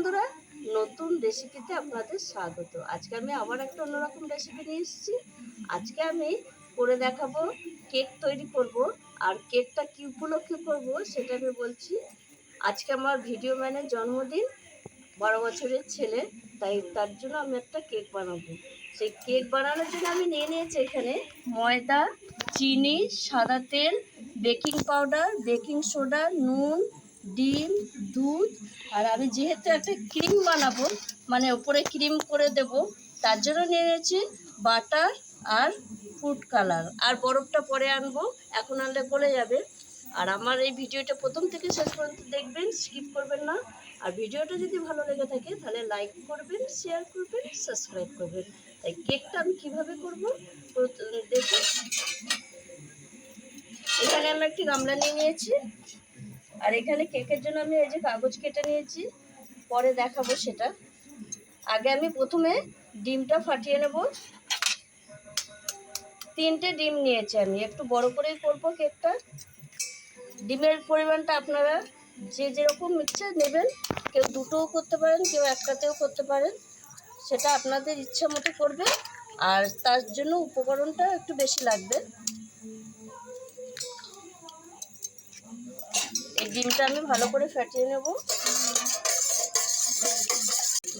বন্ধুরা, নতুন রেসিপিতে আপনাদের স্বাগত। আজকে আমি আবার একটা অন্যরকম রেসিপি নিয়ে এসেছি। আজকে আমি করে দেখাবো কেক তৈরি করব। আর কেকটা কী উপলক্ষে করব সেটা আমি বলছি। আজকে আমার ভিডিও ম্যানের জন্মদিন, 12 বছরের ছেলে, তাই তার জন্য আমি একটা কেক বানাবো। সেই কেক বানানোর জন্য আমি নিয়ে নিয়েছি এখানে ময়দা, চিনি, সাদা তেল, বেকিং পাউডার, বেকিং সোডা, নুন, ডিম, দুধ। আর আমি যেহেতু একটা ক্রিম বানাবো, মানে ওপরে ক্রিম করে দেব, তার জন্য নিয়ে নিয়েছি বাটার আর ফুড কালার। আর বরফটা পরে আনবো, এখন আনলে গলে যাবে। আর আমার এই ভিডিওটা প্রথম থেকে শেষ পর্যন্ত দেখবেন, স্কিপ করবেন না। আর ভিডিওটা যদি ভালো লেগে থাকে তাহলে লাইক করবেন, শেয়ার করবেন, সাবস্ক্রাইব করবেন। তাই কেকটা আমি কীভাবে করবো দেখুন। এখানে আমি একটি গামলা নিয়ে নিয়েছি। আর এখানে কেকের জন্য আমি এই যে কাগজ কেটে নিয়েছি, পরে দেখাবো সেটা। আগে আমি প্রথমে ডিমটা ফাটিয়ে নেব। 3টে ডিম নিয়েছি আমি, একটু বড় করেই করবো কেকটা। ডিমের পরিমাণটা আপনারা যে যেরকম ইচ্ছে নেবেন। কেউ 2টোও করতে পারেন, কেউ একটাতেও করতে পারেন, সেটা আপনাদের ইচ্ছা মতো করবে। আর তার জন্য উপকরণটা একটু বেশি লাগবে। এই ডিমটা আমি ভালো করে ফাটিয়ে নেব।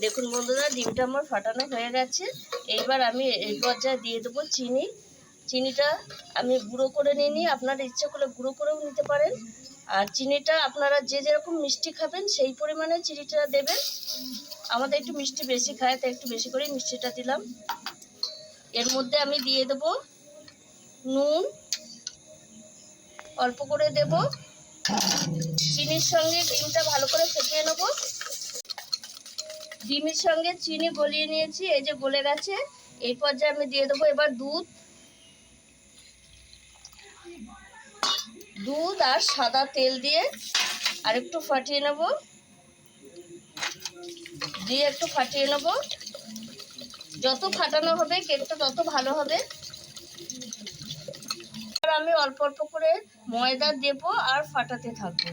দেখুন বন্ধুরা, ডিমটা আমার ফাটানো হয়ে গেছে। এইবার আমি এই পর্যায়ে দিয়ে দেবো চিনি। চিনিটা আমি গুঁড়ো করে নিই, আপনারা ইচ্ছে করলে গুঁড়ো করেও নিতে পারেন। আর চিনিটা আপনারা যে যেরকম মিষ্টি খাবেন সেই পরিমাণে চিনিটা দেবেন। আমাদের একটু মিষ্টি বেশি খায়, তাই একটু বেশি করেই মিষ্টিটা দিলাম। এর মধ্যে আমি দিয়ে দেব নুন, অল্প করে দেব। চিনির সঙ্গে ডিমটা ভালো করে ফেটিয়ে নেব। ডিমের সঙ্গে চিনি গলিয়ে নিয়েছি, এই যে গলে গেছে। এই পর্যায়ে আমি দিয়ে দেবো এবার দুধ। দুধ আর সাদা তেল দিয়ে আর একটু ফাটিয়ে নেব। দিয়ে একটু ফাটিয়ে নেব। যত ফাটানো হবে কেকটা তত ভালো হবে। আর আমি অল্প অল্প করে ময়দা দেব আর ফাটাতে থাকবো,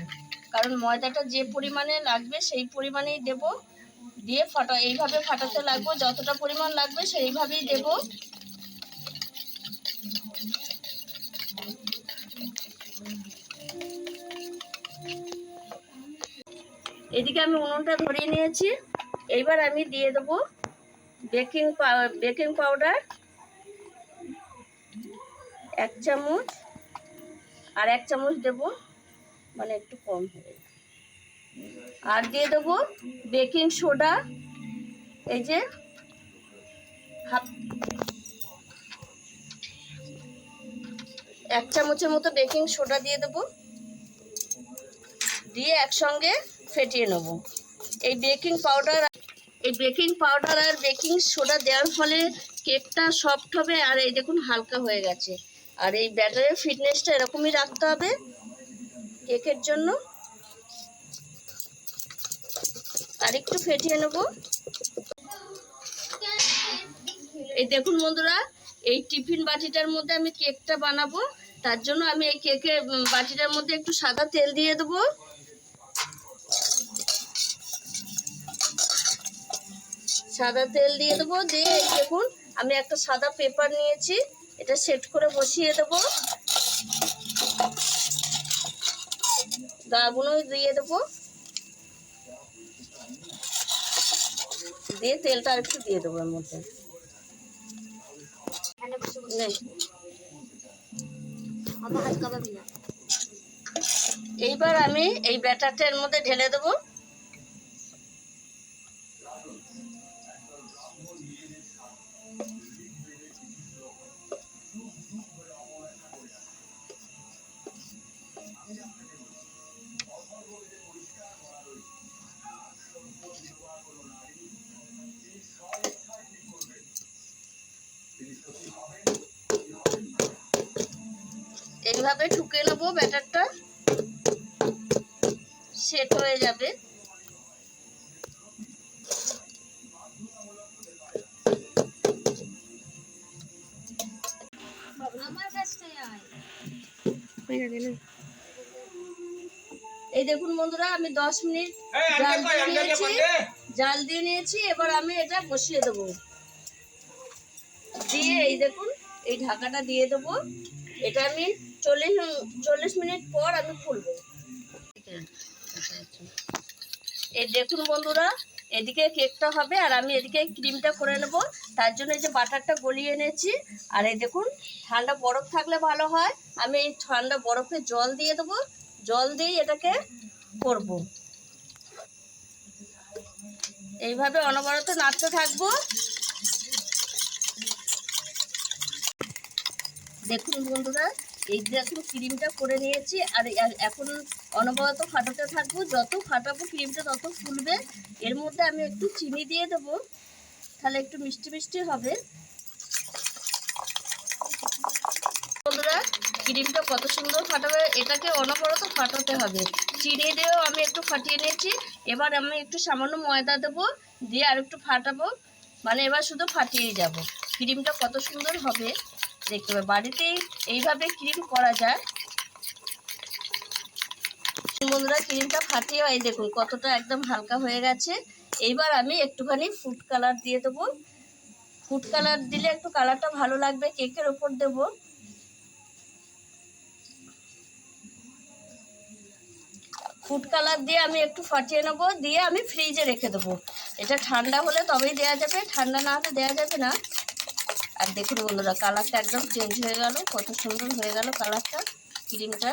কারণ ময়দাটা যে পরিমাণে লাগবে সেই পরিমাণেই দেব। দিয়ে এইভাবে ফাটাতে লাগবো, যতটা পরিমাণ লাগবে সেইভাবেই দেব। এদিকে আমি উনুনটা ধরিয়ে নিয়েছি। এইবার আমি দিয়ে দেবো বেকিং পাউডার 1 চামচ, আর 1 চামচ দেব, মানে একটু কম হবে। আর দিয়ে দেবো বেকিং সোডা, এই যে হাফ 1 চামচের মতো বেকিং সোডা দিয়ে দেবো। দিয়ে একসঙ্গে ফেটিয়ে নেব। এই বেকিং পাউডার আর বেকিং সোডা দেওয়ার ফলে কেকটা সফট হবে। আর এই দেখুন হালকা হয়ে গেছে। আর এই ব্যাটারের ফিটনেসটা এরকমই রাখতে হবে কেকের জন্য। আর একটু ফেটিয়ে নেব। এই দেখুন বন্ধুরা, এই টিফিন বাটিটার মধ্যে আমি কেকটা বানাবো। তার জন্য আমি এই কেকের বাটিটার মধ্যে একটু সাদা তেল দিয়ে দেবো। সাদা তেল দিয়ে দেবো। দিয়ে এই দেখুন আমি একটা সাদা পেপার নিয়েছি, এটা সেট করে বসিয়ে দেবো। গাগুলো দিয়ে দেবো। দিয়ে তেলটা আর একটু দিয়ে দেবো এর মধ্যে। এইবার আমি এই ব্যাটারটা এর মধ্যে ঢেলে দেবো। এইভাবে ঠুকে নেবো, ব্যাটারটা সেট হয়ে যাবে। এই দেখুন বন্ধুরা, আমি 10 মিনিট জাল দিয়ে নিয়েছি। এবার আমি এটা বসিয়ে দেবো, দিয়ে এই দেখুন এই ঢাকাটা দিয়ে দেবো। এটা আমি 40 মিনিট পর আমি খুলবো। এই দেখুন বন্ধুরা, এদিকে কেকটা হবে আর আমি এদিকে ক্রিমটা করে নেব। তার জন্য এই যে বাটারটা গলিয়ে এনেছি। আর এই দেখুন, ঠান্ডা বরফ থাকলে ভালো হয়। আমি এই ঠান্ডা বরফে জল দিয়ে দেবো, জল দিয়ে এটাকে করব। এইভাবে অনবরত নাড়তে থাকবো। দেখুন বন্ধুরা, এই দেখুন ক্রিমটা করে নিয়েছি। আর এখন অনবরত ফাটাতে থাকবো, যত ফাটাবো ক্রিমটা তত ফুলবে। এর মধ্যে আমি একটু চিনি দিয়ে দেবো, তাহলে একটু মিষ্টি মিষ্টি হবে। বন্ধুরা, ক্রিমটা কত সুন্দর ফাটাবে, এটাকে অনবরত ফাটাতে হবে। চিনি দিয়েও আমি একটু ফাটিয়ে নিয়েছি। এবার আমি একটু সামান্য ময়দা দেবো, দিয়ে আর একটু ফাটাবো। মানে এবার শুধু ফাটিয়েই যাব। ক্রিমটা কত সুন্দর হবে দেখতে পাবে। বাড়িতেই এইভাবে ক্রিম করা যায়। বন্ধুরা, ক্রিমটা ফাটিয়ে এই দেখুন কতটা একদম হালকা হয়ে গেছে। এইবার আমি একটুখানি ফুড কালার দিয়ে দেবো। ফুড কালার দিলে একটু কালারটা ভালো লাগবে, কেকের ওপর দেবো। ফুড কালার দিয়ে আমি একটু ফাটিয়ে নেবো, দিয়ে আমি ফ্রিজে রেখে দেবো। এটা ঠান্ডা হলে তবেই দেওয়া যাবে, ঠান্ডা না হলে দেওয়া যাবে না। আর দেখুন বন্ধুরা, কালারটা একদম চেঞ্জ হয়ে গেল, কত সুন্দর হয়ে গেল কালারটা ক্রিমটা।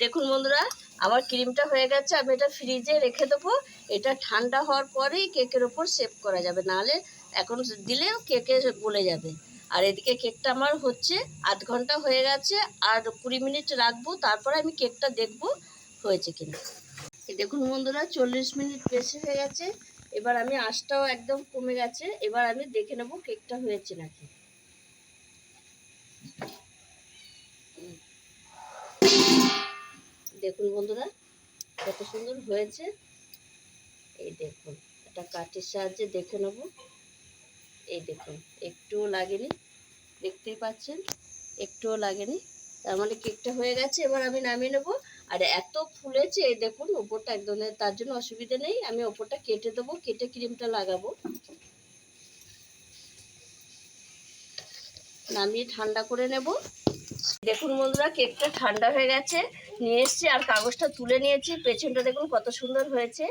দেখুন বন্ধুরা, আমার ক্রিমটা হয়ে গেছে। আমি এটা ফ্রিজে রেখে দেবো। এটা ঠান্ডা হওয়ার পরেই কেকের ওপর সেভ করা যাবে, নাহলে এখন দিলেও কেকে গলে যাবে। আর এদিকে কেকটা আমার হচ্ছে, আধ ঘন্টা হয়ে গেছে। আর 20 মিনিট রাখবো, তারপরে আমি কেকটা দেখবো হয়েছে কিনা। দেখুন বন্ধুরা, 40 মিনিট বেশি হয়ে গেছে। এবার আমি আঁচটাও একদম কমে গেছে। এবার আমি দেখে নেবো কেকটা হয়েছে নাকি। দেখুন বন্ধুরা, কত সুন্দর হয়েছে। এই দেখুন, একটা কাঠের সাহায্যে দেখে নেব। এই দেখুন, একটুও লাগেনি, দেখতেই পাচ্ছেন, একটুও লাগেনি। তার মানে কেকটা হয়ে গেছে। এবার আমি নামিয়ে নেব। আর এত ফুলেছে, এই দেখুন ওপরটা একদম, তার জন্য অসুবিধা নেই। আমি ওপরটা কেটে দেবো, কেটে ক্রিমটা লাগাবো। নামিয়ে ঠান্ডা করে নেব। দেখুন বন্ধুরা, কেকটা ঠান্ডা হয়ে গেছে, নিয়ে এসছি। আর কাগজটা তুলে নিয়েছি, পেছনটা দেখুন কত সুন্দর হয়েছে।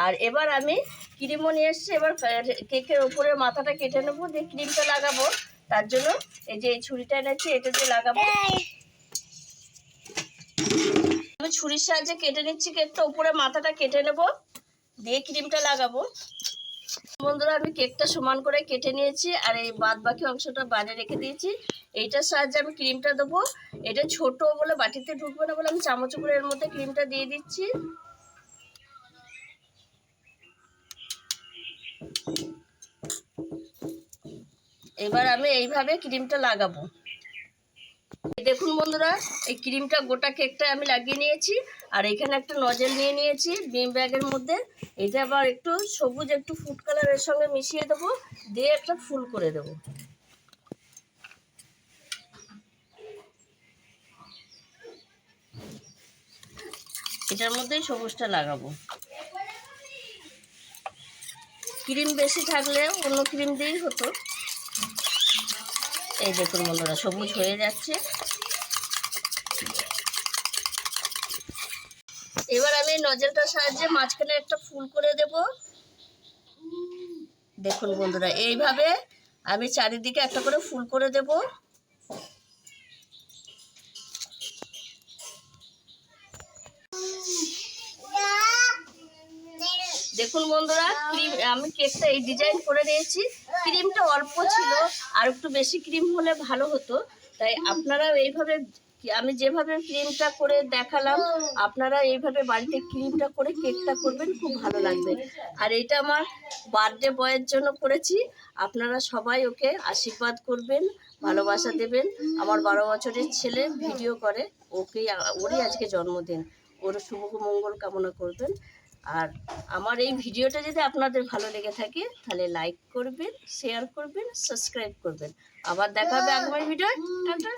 আর এবার আমি ক্রিমও নিয়ে এসছি। এবার কেকের ওপরে মাথাটা কেটে নেবো, দিয়ে ক্রিমটা লাগাবো। তার জন্য এই যে এই ছুরিটা এনেছি, এটা দিয়ে লাগাবো। আমি ছুরির সাহায্যে কেটে নিচ্ছি কেকটা, উপরে মাথাটা কেটে নেব, দিয়ে ক্রিমটা লাগাবো। বন্ধুরা, আমি কেকটা সমান করে কেটে নিয়েছি। আর এই বাদ বাকি অংশটা বাইরে রেখে দিয়েছি। এইটার সাহায্যে আমি ক্রিমটা দেবো। এটা ছোট বলে বাটিতে ঢুকবে না বলে আমি চামচ করে এর মধ্যে ক্রিমটা দিয়ে দিচ্ছি। এবার আমি এইভাবে ক্রিমটা লাগাবো। দেখুন বন্ধুরা, এই ক্রিমটা গোটা কেকটা আমি লাগিয়ে নিয়েছি। আর এখানে একটা নজেল নিয়ে নিয়েছি বিম ব্যাগের মধ্যে। এটা আবার একটু সবুজ একটু ফুড কালারের সঙ্গে মিশিয়ে দেবো, দিয়ে একটা ফুল করে দেবো। এটার মধ্যেই সবুজটা লাগাবো। ক্রিম বেশি থাকলে অন্য ক্রিম দিয়েই হতো। এই দেখুন বন্ধুরা, সবুজ হয়ে যাচ্ছে। এবার আমি নজলটার সাহায্যে মাঝখানে একটা ফুল করে দেব। দেখুন বন্ধুরা, এইভাবে আমি চারিদিকে একটা করে ফুল করে দেব। দেখুন বন্ধুরা, আমি কেকটা এই ডিজাইন করে নিয়েছি। ক্রিমটা অল্প ছিল, আর একটু বেশি ক্রিম হলে ভালো হতো। তাই আপনারা এইভাবে, আমি যেভাবে ক্রিমটা করে দেখালাম, আপনারা এইভাবে বাড়িতে ক্রিমটা করে কেকটা করবেন, খুব ভালো লাগবে। আর এটা আমার বার্থডে বয়ের জন্য করেছি। আপনারা সবাই ওকে আশীর্বাদ করবেন, ভালোবাসা দেবেন। আমার 12 বছরের ছেলে ভিডিও করে, ওরই আজকে জন্মদিন। ওর শুভ মঙ্গল কামনা করবেন। আর আমার এই ভিডিওটা যদি আপনাদের ভালো লেগে থাকে, তাহলে লাইক করবেন, শেয়ার করবেন, সাবস্ক্রাইব করবেন। আবার দেখা হবে আগামী ভিডিও। টাটা।